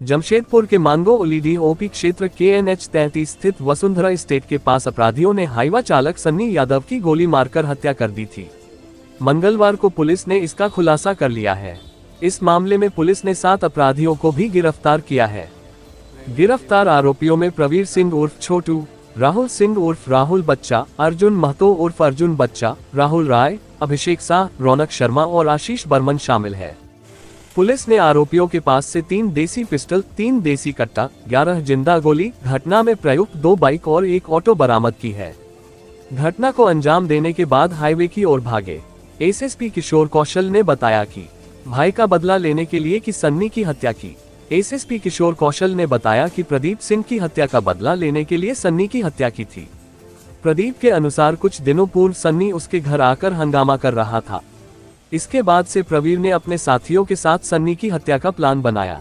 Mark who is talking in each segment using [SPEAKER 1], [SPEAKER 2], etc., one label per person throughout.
[SPEAKER 1] जमशेदपुर के मांगो ओलीडी ओपी क्षेत्र KNH 33 स्थित वसुंधरा एस्टेट के पास अपराधियों ने हाईवा चालक सन्नी यादव की गोली मारकर हत्या कर दी थी। मंगलवार को पुलिस ने इसका खुलासा कर लिया है। इस मामले में पुलिस ने 7 अपराधियों को भी गिरफ्तार किया है। गिरफ्तार आरोपियों में प्रवीर सिंह उर्फ छोटू, राहुल सिंह उर्फ राहुल बच्चा, अर्जुन महतो उर्फ अर्जुन बच्चा, राहुल राय, अभिषेक शाह, रौनक शर्मा और आशीष बर्मन शामिल है। पुलिस ने आरोपियों के पास से 3 देसी पिस्टल, 3 देसी कट्टा, 11 जिंदा गोली, घटना में प्रयुक्त 2 बाइक और 1 ऑटो बरामद की है। घटना को अंजाम देने के बाद हाईवे की ओर भागे। एसएसपी किशोर कौशल ने बताया कि भाई का बदला लेने के लिए कि सन्नी की हत्या की। एसएसपी किशोर कौशल ने बताया कि प्रदीप सिंह की हत्या का बदला लेने के लिए सन्नी की हत्या की थी। प्रदीप के अनुसार कुछ दिनों पूर्व सन्नी उसके घर आकर हंगामा कर रहा था। इसके बाद से प्रवीर ने अपने साथियों के साथ सन्नी की हत्या का प्लान बनाया।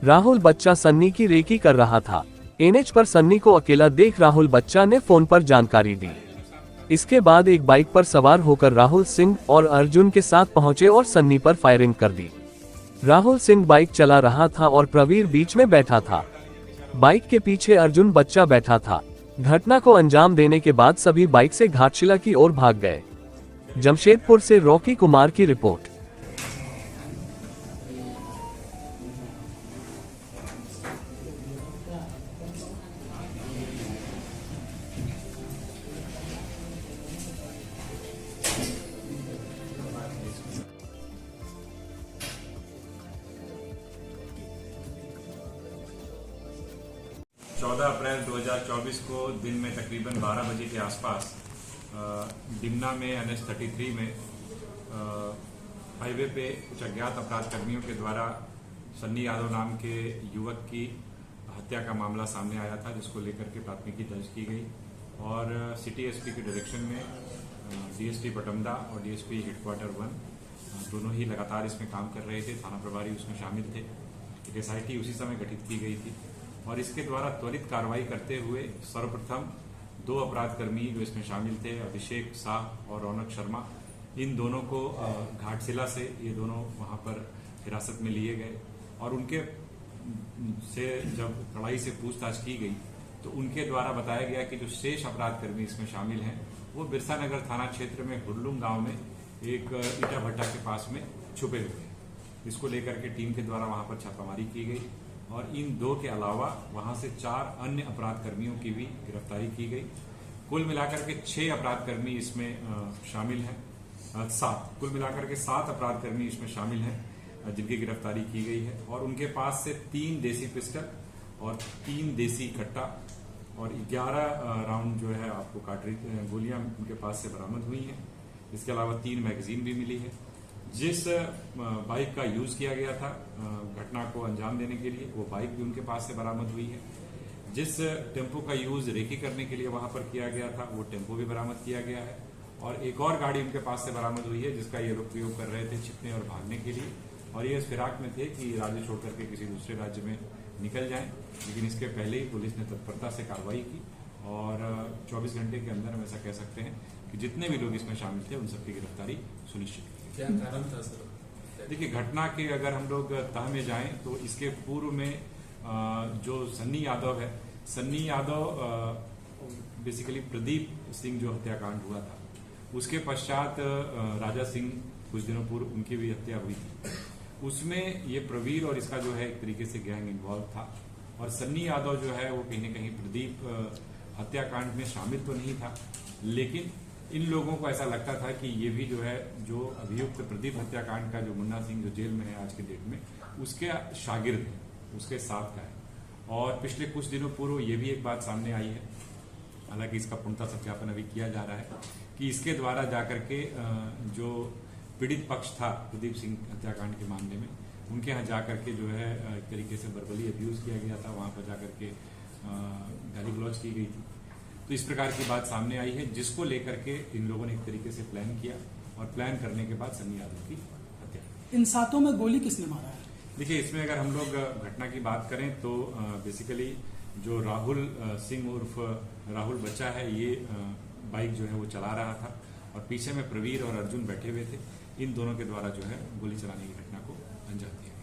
[SPEAKER 1] राहुल बच्चा सन्नी की रेकी कर रहा था। एनएच पर सन्नी को अकेला देख राहुल बच्चा ने फोन पर जानकारी दी। इसके बाद एक बाइक पर सवार होकर राहुल सिंह और अर्जुन के साथ पहुंचे और सन्नी पर फायरिंग कर दी। राहुल सिंह बाइक चला रहा था और प्रवीर बीच में बैठा था। बाइक के पीछे अर्जुन बच्चा बैठा था। घटना को अंजाम देने के बाद सभी बाइक से घाटशिला की ओर भाग गए। जमशेदपुर से रॉकी कुमार की रिपोर्ट।
[SPEAKER 2] अप्रैल 2024 को दिन में तकरीबन 12 बजे के आसपास डिमना में NH 33 में हाईवे पे कुछ अज्ञात अपराध कर्मियों के द्वारा सन्नी यादव नाम के युवक की हत्या का मामला सामने आया था, जिसको लेकर के प्राथमिकी दर्ज की गई और सिटी एसपी के डायरेक्शन में DSP पटमदा और DSP हेडक्वार्टर 1 दोनों ही लगातार इसमें काम कर रहे थे। थाना प्रभारी उसमें शामिल थे। एक SIT उसी समय गठित की गई थी और इसके द्वारा त्वरित कार्रवाई करते हुए सर्वप्रथम 2 अपराध कर्मी जो इसमें शामिल थे, अभिषेक शाह और रौनक शर्मा, इन दोनों को घाटशिला से ये दोनों वहां पर हिरासत में लिए गए और उनके से जब कड़ाई से पूछताछ की गई तो उनके द्वारा बताया गया कि जो शेष अपराध कर्मी इसमें शामिल हैं वो बिरसा नगर थाना क्षेत्र में हुरलुम गांव में एक ईटा भट्टा के पास में छुपे हुए हैं। इसको लेकर के टीम के द्वारा वहां पर छापामारी की गई और इन 2 के अलावा वहां से 4 अन्य अपराध कर्मियों की भी गिरफ्तारी की गई। कुल मिलाकर के 6 अपराध कर्मी इसमें शामिल हैं। 7 कुल मिलाकर के 7 अपराध कर्मी इसमें शामिल हैं जिनकी गिरफ्तारी की गई है और उनके पास से 3 देसी पिस्टल और 3 देसी कट्टा और 11 राउंड जो है आपको कार्ट्रिज गोलियां उनके पास से बरामद हुई हैं। इसके अलावा 3 मैगजीन भी मिली है। जिस बाइक का यूज किया गया था घटना को अंजाम देने के लिए, वो बाइक भी उनके पास से बरामद हुई है। जिस टेम्पो का यूज रेकी करने के लिए वहां पर किया गया था वो टेम्पो भी बरामद किया गया है और एक और गाड़ी उनके पास से बरामद हुई है जिसका ये लोग प्रयोग कर रहे थे छिपने और भागने के लिए और ये इस फिराक में थे कि राज्य छोड़ करके किसी दूसरे राज्य में निकल जाएं। लेकिन इसके पहले ही पुलिस ने तत्परता से कार्रवाई की और 24 घंटे के अंदर हम ऐसा कह सकते हैं कि जितने भी लोग इसमें शामिल थे उन सबकी गिरफ्तारी सुनिश्चित की।
[SPEAKER 3] क्या कारण था सर?
[SPEAKER 2] देखिए, घटना के अगर हम लोग तह में जाएं तो इसके पूर्व में जो सन्नी यादव है, सन्नी यादव बेसिकली प्रदीप सिंह जो हत्याकांड हुआ था उसके पश्चात राजा सिंह कुछ दिनों पूर्व उनकी भी हत्या हुई थी। उसमें ये प्रवीर और इसका जो है एक तरीके से गैंग इन्वॉल्व था और सन्नी यादव जो है वो कहीं न कहीं प्रदीप हत्याकांड में शामिल तो नहीं था, लेकिन इन लोगों को ऐसा लगता था कि ये भी जो है जो अभियुक्त प्रदीप हत्याकांड का जो मुन्ना सिंह जो जेल में है आज के डेट में उसके शागिर्द है, उसके साथ का है। और पिछले कुछ दिनों पूर्व ये भी एक बात सामने आई है, हालांकि इसका पूर्णतः सत्यापन अभी किया जा रहा है कि इसके द्वारा जाकर के जो पीड़ित पक्ष था प्रदीप सिंह हत्याकांड के मामले में उनके यहाँ जाकर के जो है एक तरीके से वर्बली अब्यूज किया गया था, वहां पर जाकर के गाली गलौज की गई थी। तो इस प्रकार की बात सामने आई है जिसको लेकर के इन लोगों ने एक तरीके से प्लान किया और प्लान करने के बाद सन्नी यादव की हत्या।
[SPEAKER 3] इन 7 में गोली किसने मारा है?
[SPEAKER 2] देखिए, इसमें अगर हम लोग घटना की बात करें तो बेसिकली जो राहुल सिंह उर्फ राहुल बच्चा है ये बाइक जो है वो चला रहा था और पीछे में प्रवीर और अर्जुन बैठे हुए थे। इन दोनों के द्वारा जो है गोली चलाने की घटना को अंजाम दिया।